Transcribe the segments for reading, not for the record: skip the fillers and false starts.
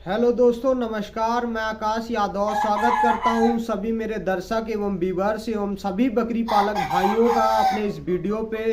Hello दोस्तों, नमस्कार। मैं आकाश यादव स्वागत करता हूं सभी मेरे दर्शक एवं व्यूअर्स एवं सभी बकरी पालक भाइयों का अपने इस वीडियो पे।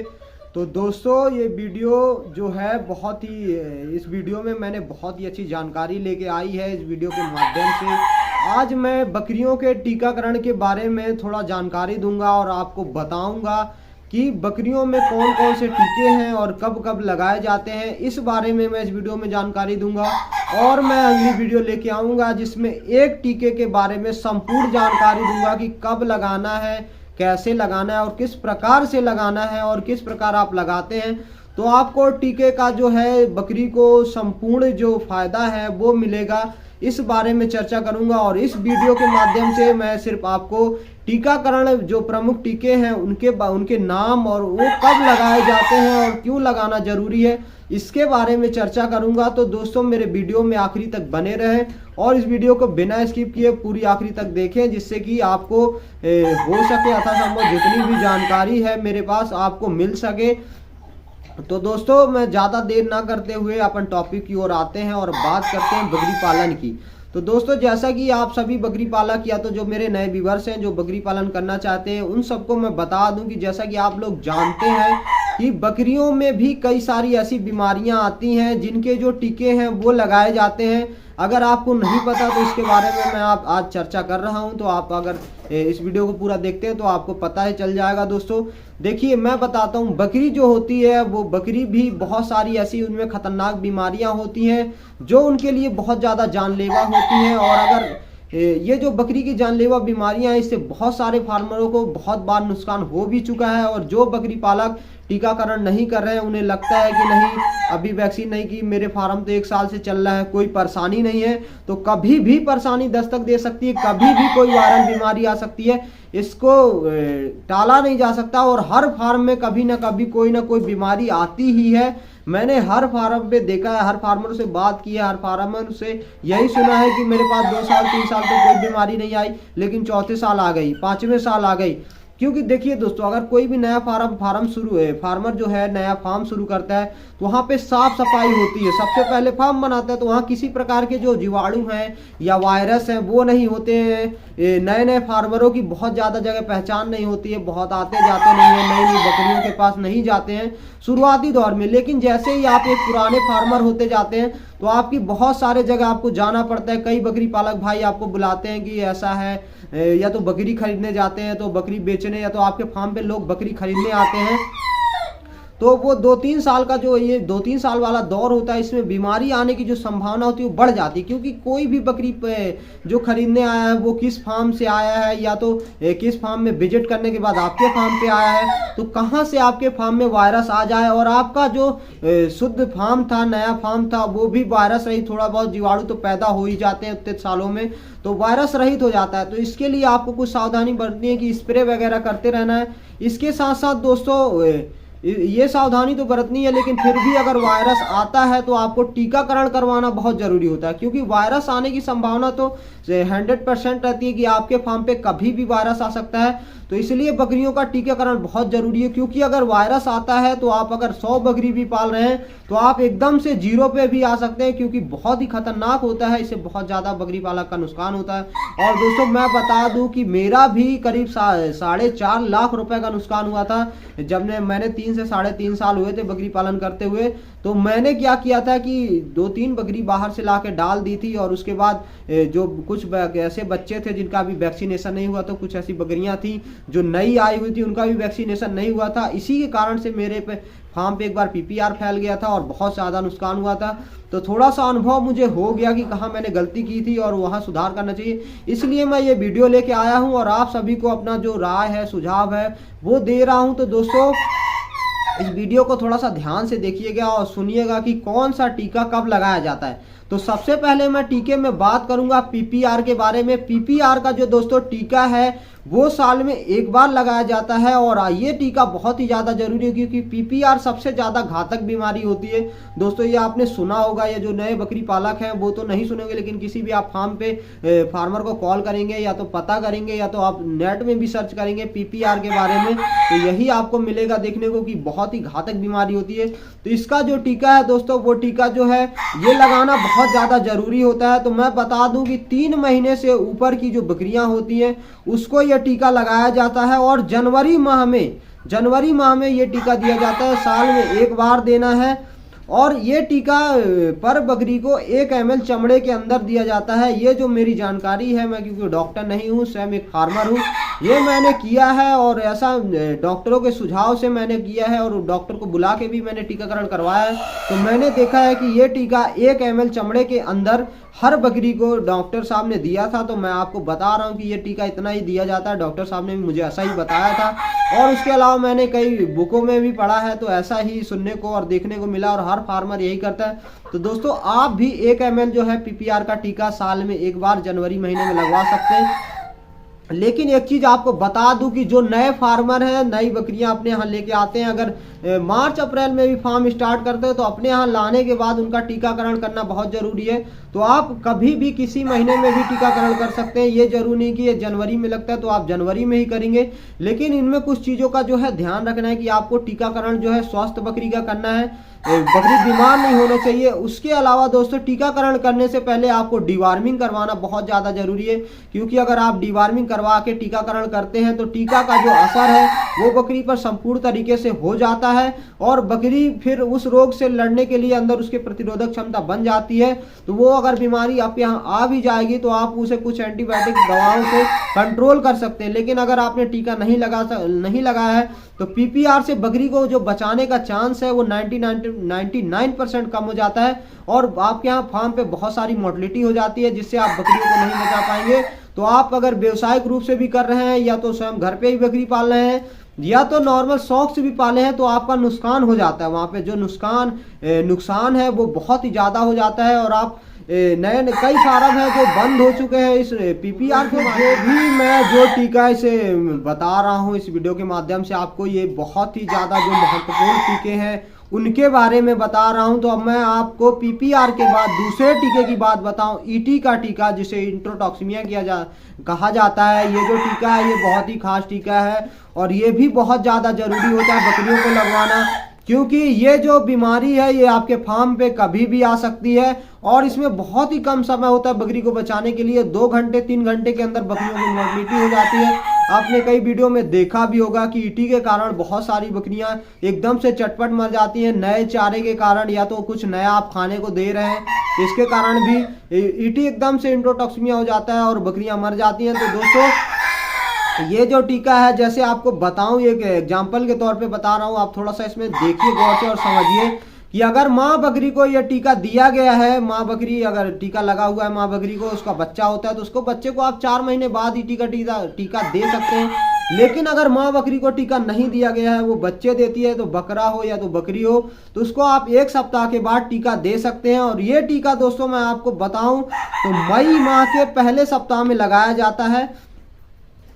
तो दोस्तों, ये वीडियो जो है बहुत ही इस वीडियो में मैंने बहुत ही अच्छी जानकारी लेके आई है। इस वीडियो के माध्यम से आज मैं बकरियों के टीकाकरण के बारे में थोड़ा जानकारी दूंगा और आपको बताऊंगा कि बकरियों में कौन कौन से टीके हैं और कब कब लगाए जाते हैं। इस बारे में मैं इस वीडियो में जानकारी दूंगा और मैं अगली वीडियो लेके आऊंगा जिसमें एक टीके के बारे में संपूर्ण जानकारी दूंगा कि कब लगाना है, कैसे लगाना है और किस प्रकार से लगाना है और किस प्रकार आप लगाते हैं। तो आपको टीके का जो है बकरी को संपूर्ण जो फायदा है वो मिलेगा, इस बारे में चर्चा करूंगा। और इस वीडियो के माध्यम से मैं सिर्फ आपको टीकाकरण जो प्रमुख टीके हैं उनके नाम और वो कब लगाए जाते हैं और क्यों लगाना जरूरी है, इसके बारे में चर्चा करूंगा। तो दोस्तों, मेरे वीडियो में आखिरी तक बने रहें और इस वीडियो को बिना स्किप किए पूरी आखिरी तक देखें, जिससे कि आपको हो सके यथासंभव जितनी भी जानकारी है मेरे पास आपको मिल सके। तो दोस्तों, मैं ज़्यादा देर ना करते हुए अपन टॉपिक की ओर आते हैं और बात करते हैं बकरी पालन की। तो दोस्तों, जैसा कि आप सभी बकरी पालक या तो जो मेरे नए व्यूअर्स हैं जो बकरी पालन करना चाहते हैं, उन सबको मैं बता दूं कि जैसा कि आप लोग जानते हैं कि बकरियों में भी कई सारी ऐसी बीमारियां आती हैं जिनके जो टीके हैं वो लगाए जाते हैं। अगर आपको नहीं पता तो इसके बारे में मैं आज चर्चा कर रहा हूं। तो आप अगर इस वीडियो को पूरा देखते हैं तो आपको पता ही चल जाएगा। दोस्तों देखिए, मैं बताता हूं, बकरी जो होती है वो बकरी भी बहुत सारी ऐसी उनमें खतरनाक बीमारियां होती हैं जो उनके लिए बहुत ज़्यादा जानलेवा होती हैं। और अगर ये जो बकरी की जानलेवा बीमारियां हैं, इससे बहुत सारे फार्मरों को बहुत बार नुकसान हो भी चुका है। और जो बकरी पालक टीकाकरण नहीं कर रहे हैं, उन्हें लगता है कि नहीं अभी वैक्सीन नहीं की, मेरे फार्म तो 1 साल से चल रहा है, कोई परेशानी नहीं है, तो कभी भी परेशानी दस्तक दे सकती है, कभी भी कोई वायरल बीमारी आ सकती है, इसको टाला नहीं जा सकता। और हर फार्म में कभी ना कभी कोई ना कोई बीमारी आती ही है। मैंने हर फार्म पे देखा है, हर फार्मर से बात की है, हर फार्मर से यही सुना है कि मेरे पास 2 साल 3 साल तो कोई बीमारी नहीं आई, लेकिन चौथे साल आ गई, 5वें साल आ गई। क्योंकि देखिए दोस्तों, अगर कोई भी नया फार्मर जो है नया फार्म शुरू करता है तो वहाँ पे साफ सफाई होती है। सबसे पहले फार्म बनाता है तो वहाँ किसी प्रकार के जो जीवाणु हैं या वायरस हैं वो नहीं होते हैं। नए फार्मरों की बहुत ज़्यादा जगह पहचान नहीं होती है, बहुत आते जाते नहीं है, नई बकरियों के पास नहीं जाते हैं शुरुआती दौर में। लेकिन जैसे ही आप एक पुराने फार्मर होते जाते हैं तो आपकी बहुत सारे जगह आपको जाना पड़ता है। कई बकरी पालक भाई आपको बुलाते हैं कि ऐसा है, या तो बकरी खरीदने जाते हैं तो बकरी बेचने, या तो आपके फार्म पे लोग बकरी खरीदने आते हैं। तो वो 2-3 साल का जो ये 2-3 साल वाला दौर होता है, इसमें बीमारी आने की जो संभावना होती है वो बढ़ जाती है। क्योंकि कोई भी बकरी जो खरीदने आया है वो किस फार्म से आया है, या तो किस फार्म में विजिट करने के बाद आपके फार्म पे आया है, तो कहाँ से आपके फार्म में वायरस आ जाए और आपका जो शुद्ध फार्म था, नया फार्म था, वो भी वायरस रहित, थोड़ा बहुत जीवाणु तो पैदा हो ही जाते हैं उतने सालों में, तो वायरस रहित हो जाता है। तो इसके लिए आपको कुछ सावधानी बरतनी है कि स्प्रे वगैरह करते रहना है। इसके साथ साथ दोस्तों, ये सावधानी तो बरतनी है, लेकिन फिर भी अगर वायरस आता है तो आपको टीकाकरण करवाना बहुत जरूरी होता है। क्योंकि वायरस आने की संभावना तो 100% रहती है कि आपके फार्म पे कभी भी वायरस आ सकता है। तो इसलिए बकरियों का टीकाकरण बहुत जरूरी है। क्योंकि अगर वायरस आता है तो आप अगर 100 बकरी भी पाल रहे हैं तो आप एकदम से 0 पे भी आ सकते हैं, क्योंकि बहुत ही खतरनाक होता है, इससे बहुत ज्यादा बकरी पालक का नुकसान होता है। और दोस्तों, मैं बता दूं कि मेरा भी करीब 4.5 लाख रुपए का नुकसान हुआ था जब मैंने 3 से 3.5 साल हुए थे बकरी पालन करते हुए। तो मैंने क्या किया था कि 2-3 बकरी बाहर से ला के डाल दी थी, और उसके बाद जो कुछ ऐसे बच्चे थे जिनका अभी वैक्सीनेशन नहीं हुआ, तो कुछ ऐसी बकरियां थी जो नई आई हुई थी, उनका भी वैक्सीनेशन नहीं हुआ था। इसी के कारण से मेरे पे फार्म पे एक बार PPR फैल गया था और बहुत ज़्यादा नुकसान हुआ था। तो थोड़ा सा अनुभव मुझे हो गया कि कहाँ मैंने गलती की थी और वहाँ सुधार करना चाहिए। इसलिए मैं ये वीडियो लेके आया हूँ और आप सभी को अपना जो राय है, सुझाव है, वो दे रहा हूँ। तो दोस्तों, इस वीडियो को थोड़ा सा ध्यान से देखिएगा और सुनिएगा कि कौन सा टीका कब लगाया जाता है। तो सबसे पहले मैं टीके में बात करूंगा PPR के बारे में। PPR का जो दोस्तों टीका है वो साल में 1 बार लगाया जाता है, और ये टीका बहुत ही ज़्यादा जरूरी है क्योंकि PPR सबसे ज़्यादा घातक बीमारी होती है। दोस्तों, ये आपने सुना होगा, ये जो नए बकरी पालक हैं वो तो नहीं सुनेंगे, लेकिन किसी भी आप फार्म पे फार्मर को कॉल करेंगे या तो पता करेंगे या तो आप नेट में भी सर्च करेंगे PPR के बारे में, तो यही आपको मिलेगा देखने को कि बहुत ही घातक बीमारी होती है। तो इसका जो टीका है दोस्तों, वो टीका जो है ये लगाना बहुत ज़्यादा ज़रूरी होता है। तो मैं बता दूं कि 3 महीने से ऊपर की जो बकरियां होती हैं उसको ये टीका लगाया जाता है और जनवरी माह में ये टीका दिया जाता है। साल में एक बार देना है और ये टीका पर बकरी को 1 ml चमड़े के अंदर दिया जाता है। ये जो मेरी जानकारी है, मैं क्योंकि डॉक्टर नहीं हूँ, स्वयं एक फार्मर हूँ, ये मैंने किया है और ऐसा डॉक्टरों के सुझाव से मैंने किया है और डॉक्टर को बुला के भी मैंने टीकाकरण करवाया है। तो मैंने देखा है कि ये टीका 1 ml चमड़े के अंदर हर बकरी को डॉक्टर साहब ने दिया था। तो मैं आपको बता रहा हूँ कि ये टीका इतना ही दिया जाता है। डॉक्टर साहब ने भी मुझे ऐसा ही बताया था और उसके अलावा मैंने कई बुकों में भी पढ़ा है, तो ऐसा ही सुनने को और देखने को मिला और हर फार्मर यही करता है। तो दोस्तों आप भी 1 ml जो है PPR का टीका साल में एक बार जनवरी महीने में लगवा सकते हैं। लेकिन एक चीज आपको बता दूं कि जो नए फार्मर हैं, नई बकरियां अपने यहाँ लेके आते हैं, अगर मार्च अप्रैल में भी फार्म स्टार्ट करते हैं तो अपने यहाँ लाने के बाद उनका टीकाकरण करना बहुत जरूरी है। तो आप कभी भी किसी महीने में भी टीकाकरण कर सकते हैं। ये जरूरी नहीं कि ये जनवरी में लगता है तो आप जनवरी में ही करेंगे, लेकिन इनमें कुछ चीजों का जो है ध्यान रखना है कि आपको टीकाकरण जो है स्वस्थ बकरी का करना है, बकरी बीमार नहीं होना चाहिए। उसके अलावा दोस्तों टीकाकरण करने से पहले आपको डीवार्मिंग करवाना बहुत ज़्यादा जरूरी है, क्योंकि अगर आप डीवार्मिंग करवा के टीकाकरण करते हैं तो टीका का जो असर है वो बकरी पर संपूर्ण तरीके से हो जाता है और बकरी फिर उस रोग से लड़ने के लिए अंदर उसके प्रतिरोधक क्षमता बन जाती है। तो वो अगर बीमारी आप यहाँ आ भी जाएगी तो आप उसे कुछ एंटीबायोटिक दवाओं से कंट्रोल कर सकते हैं। लेकिन अगर आपने टीका नहीं लगाया है तो PPR से बकरी को जो बचाने का चांस है वो 99% कम हो जाता है और आपके यहाँ फार्म पे बहुत सारी मोर्टलिटी हो जाती है, जिससे आप बकरियों को नहीं बचा पाएंगे। तो आप अगर व्यवसायिक रूप से भी कर रहे हैं या तो स्वयं घर पे ही बकरी पाल रहे हैं या तो नॉर्मल शौक से भी पाले हैं तो आपका नुकसान हो जाता है। वहाँ पे जो नुकसान है वो बहुत ही ज़्यादा हो जाता है और आप नए कई फार्म है जो बंद हो चुके हैं इस PPR के बारे में। मैं जो टीका इसे बता रहा हूँ इस वीडियो के माध्यम से आपको, ये बहुत ही ज़्यादा जो महत्वपूर्ण टीके हैं उनके बारे में बता रहा हूं। तो अब मैं आपको PPR के बाद दूसरे टीके की बात बताऊं, ET का टीका जिसे इंट्रोटॉक्सिमिया कहा जाता है। ये जो टीका है ये बहुत ही खास टीका है और ये भी बहुत ज़्यादा जरूरी होता है बकरियों को लगवाना, क्योंकि ये जो बीमारी है ये आपके फार्म पे कभी भी आ सकती है और इसमें बहुत ही कम समय होता है बकरी को बचाने के लिए। 2 घंटे 3 घंटे के अंदर बकरियों की मोर्टलिटी हो जाती है। आपने कई वीडियो में देखा भी होगा कि ET के कारण बहुत सारी बकरियां एकदम से चटपट मर जाती हैं, नए चारे के कारण या तो कुछ नया आप खाने को दे रहे हैं इसके कारण भी ET एकदम से इंट्रोटॉक्सिमिया हो जाता है और बकरियां मर जाती हैं। तो दोस्तों ये जो टीका है, जैसे आपको बताऊं, एक एग्जांपल के तौर पे बता रहा हूं, आप थोड़ा सा इसमें देखिए गौर से और समझिए कि अगर माँ बकरी को यह टीका दिया गया है, माँ बकरी अगर टीका लगा हुआ है माँ बकरी को, उसका बच्चा होता है तो उसको बच्चे को आप 4 महीने बाद ही टीका दे सकते हैं। लेकिन अगर माँ बकरी को टीका नहीं दिया गया है, वो बच्चे देती है तो बकरा हो या तो बकरी हो, तो उसको आप 1 सप्ताह के बाद टीका दे सकते हैं। और ये टीका दोस्तों मैं आपको बताऊं तो मई माह के पहले सप्ताह में लगाया जाता है।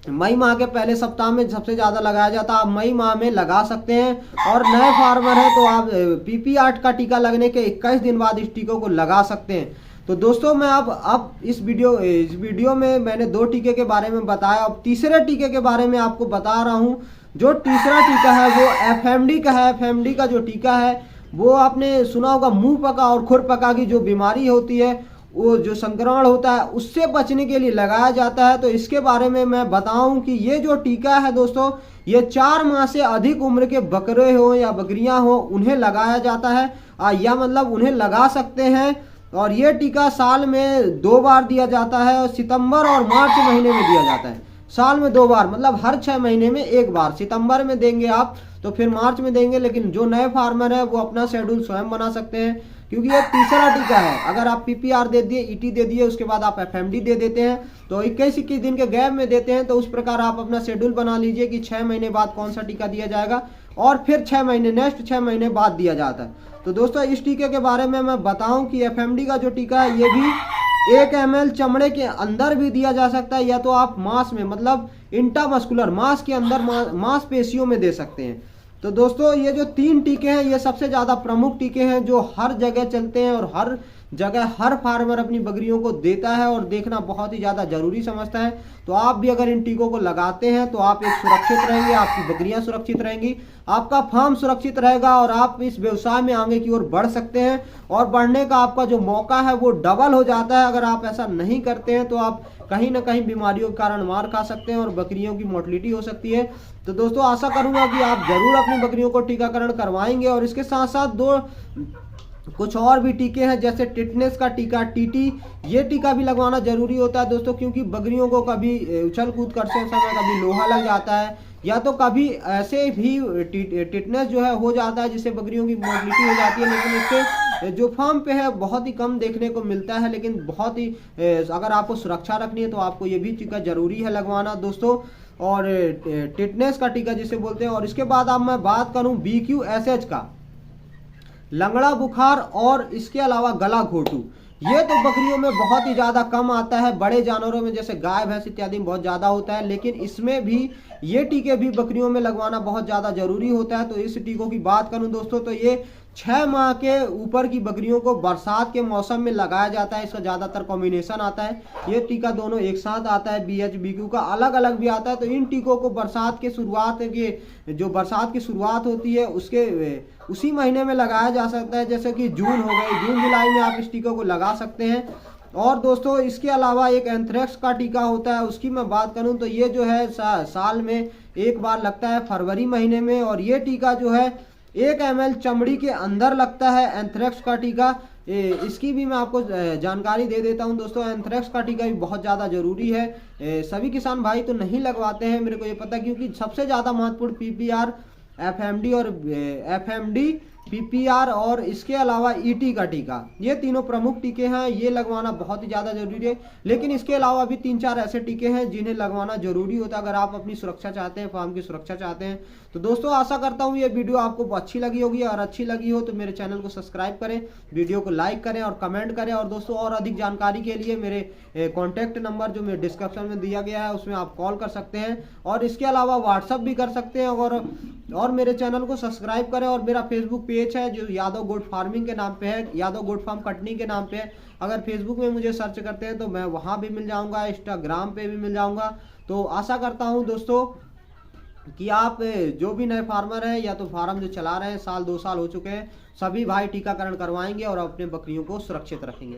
मई माह के पहले सप्ताह में सबसे ज़्यादा लगाया जाता है। आप मई माह में लगा सकते हैं और नए फार्मर हैं तो आप PPR का टीका लगने के 21 दिन बाद इस टीकों को लगा सकते हैं। तो दोस्तों मैं अब इस वीडियो में मैंने 2 टीके के बारे में बताया। अब तीसरे टीके के बारे में आपको बता रहा हूँ। जो तीसरा टीका है वो FMD का है। FMD का जो टीका है वो आपने सुना होगा, मुँह पका और खुर पका की जो बीमारी होती है, वो जो संक्रमण होता है उससे बचने के लिए लगाया जाता है। तो इसके बारे में मैं बताऊं कि ये जो टीका है दोस्तों, ये 4 माह से अधिक उम्र के बकरे हो या बकरियां हो उन्हें लगाया जाता है, या मतलब उन्हें लगा सकते हैं। और ये टीका साल में 2 बार दिया जाता है और सितंबर और मार्च महीने में दिया जाता है। साल में 2 बार मतलब हर 6 महीने में 1 बार। सितंबर में देंगे आप तो फिर मार्च में देंगे, लेकिन जो नए फार्मर है वो अपना शेड्यूल स्वयं बना सकते हैं, क्योंकि ये तीसरा टीका है। अगर आप PPR दे दिए, ET दे दिए, उसके बाद आप FMD दे देते हैं तो 21-21 दिन के गैप में देते हैं, तो उस प्रकार आप अपना शेड्यूल बना लीजिए कि 6 महीने बाद कौन सा टीका दिया जाएगा और फिर 6 महीने बाद दिया जाता है। तो दोस्तों इस टीके के बारे में मैं बताऊं कि FMD का जो टीका है ये भी 1 ml चमड़े के अंदर भी दिया जा सकता है, या तो आप मांस में मतलब इंट्रामस्कुलर मांस के अंदर मांसपेशियों में दे सकते हैं। तो दोस्तों ये जो 3 टीके हैं ये सबसे ज़्यादा प्रमुख टीके हैं जो हर जगह चलते हैं और हर जगह हर फार्मर अपनी बकरियों को देता है और देखना बहुत ही ज़्यादा ज़रूरी समझता है। तो आप भी अगर इन टीकों को लगाते हैं तो आप एक सुरक्षित रहेंगे, आपकी बकरियां सुरक्षित रहेंगी, आपका फार्म सुरक्षित रहेगा और आप इस व्यवसाय में आगे की ओर बढ़ सकते हैं। और बढ़ने का आपका जो मौका है वो डबल हो जाता है। अगर आप ऐसा नहीं करते हैं तो आप कहीं ना कहीं बीमारियों के कारण मार खा सकते हैं और बकरियों की मोर्टलिटी हो सकती है। तो दोस्तों आशा करूंगा कि आप जरूर अपनी बकरियों को टीकाकरण करवाएंगे। और इसके साथ साथ कुछ और भी टीके हैं, जैसे टिटनेस का टीका टीटी, ये टीका भी लगवाना जरूरी होता है दोस्तों, क्योंकि बकरियों को कभी उछल कूद करते समय कभी लोहा लग जाता है या तो कभी ऐसे भी टिटनेस जो है हो जाता है जिससे बकरियों की मोर्टलिटी हो जाती है। लेकिन इससे जो फार्म पे है बहुत ही कम देखने को मिलता है, लेकिन बहुत ही अगर आपको सुरक्षा रखनी है तो आपको ये भी टीका जरूरी है लगवाना दोस्तों। और टिटनेस का टीका जिसे बोलते हैं। और इसके बाद अब मैं बात करूं BQSH का, लंगड़ा बुखार और इसके अलावा गला घोटू, ये तो बकरियों में बहुत ही ज़्यादा कम आता है। बड़े जानवरों में जैसे गाय भैंस इत्यादि में बहुत ज़्यादा होता है, लेकिन इसमें भी ये टीके भी बकरियों में लगवाना बहुत ज़्यादा ज़रूरी होता है। तो इस टीकों की बात करूं दोस्तों तो ये 6 माह के ऊपर की बकरियों को बरसात के मौसम में लगाया जाता है। इसका ज़्यादातर कॉम्बिनेशन आता है, ये टीका दोनों एक साथ आता है। BH-BQ का अलग अलग भी आता है। तो इन टीकों को बरसात के शुरुआत के जो बरसात की शुरुआत होती है उसी महीने में लगाया जा सकता है, जैसे कि जून हो गई, जून जुलाई में आप इस टीकों को लगा सकते हैं। और दोस्तों इसके अलावा एक एंथ्रेक्स का टीका होता है, उसकी मैं बात करूं तो ये जो है साल में एक बार लगता है, फरवरी महीने में। और ये टीका जो है 1 ml चमड़ी के अंदर लगता है, एंथ्रेक्स का टीका। इसकी भी मैं आपको जानकारी दे देता हूं दोस्तों। एंथ्रेक्स का टीका भी बहुत ज़्यादा ज़रूरी है। सभी किसान भाई तो नहीं लगवाते हैं, मेरे को ये पता, क्योंकि सबसे ज़्यादा महत्वपूर्ण PPR, FMD, PPR और इसके अलावा ET का टीका, ये तीनों प्रमुख टीके हैं, ये लगवाना बहुत ही ज़्यादा जरूरी है। लेकिन इसके अलावा भी 3-4 ऐसे टीके हैं जिन्हें लगवाना जरूरी होता है अगर आप अपनी सुरक्षा चाहते हैं, फार्म की सुरक्षा चाहते हैं। तो दोस्तों आशा करता हूँ ये वीडियो आपको अच्छी लगी होगी, और अच्छी लगी हो तो मेरे चैनल को सब्सक्राइब करें, वीडियो को लाइक करें और कमेंट करें। और दोस्तों और अधिक जानकारी के लिए मेरे कॉन्टैक्ट नंबर जो मेरे डिस्क्रिप्शन में दिया गया है उसमें आप कॉल कर सकते हैं, और इसके अलावा व्हाट्सअप भी कर सकते हैं। और मेरे चैनल को सब्सक्राइब करें। और मेरा फेसबुक पेज है जो यादव गोट फार्मिंग के नाम पे है, यादव गोट फार्म कटनी के नाम पे है। अगर फेसबुक में मुझे सर्च करते हैं तो मैं वहाँ भी मिल जाऊँगा, इंस्टाग्राम पे भी मिल जाऊँगा। तो आशा करता हूँ दोस्तों कि आप जो भी नए फार्मर हैं या तो फार्म जो चला रहे हैं, 1-2 साल हो चुके हैं, सभी भाई टीकाकरण करवाएंगे और अपने बकरियों को सुरक्षित रखेंगे।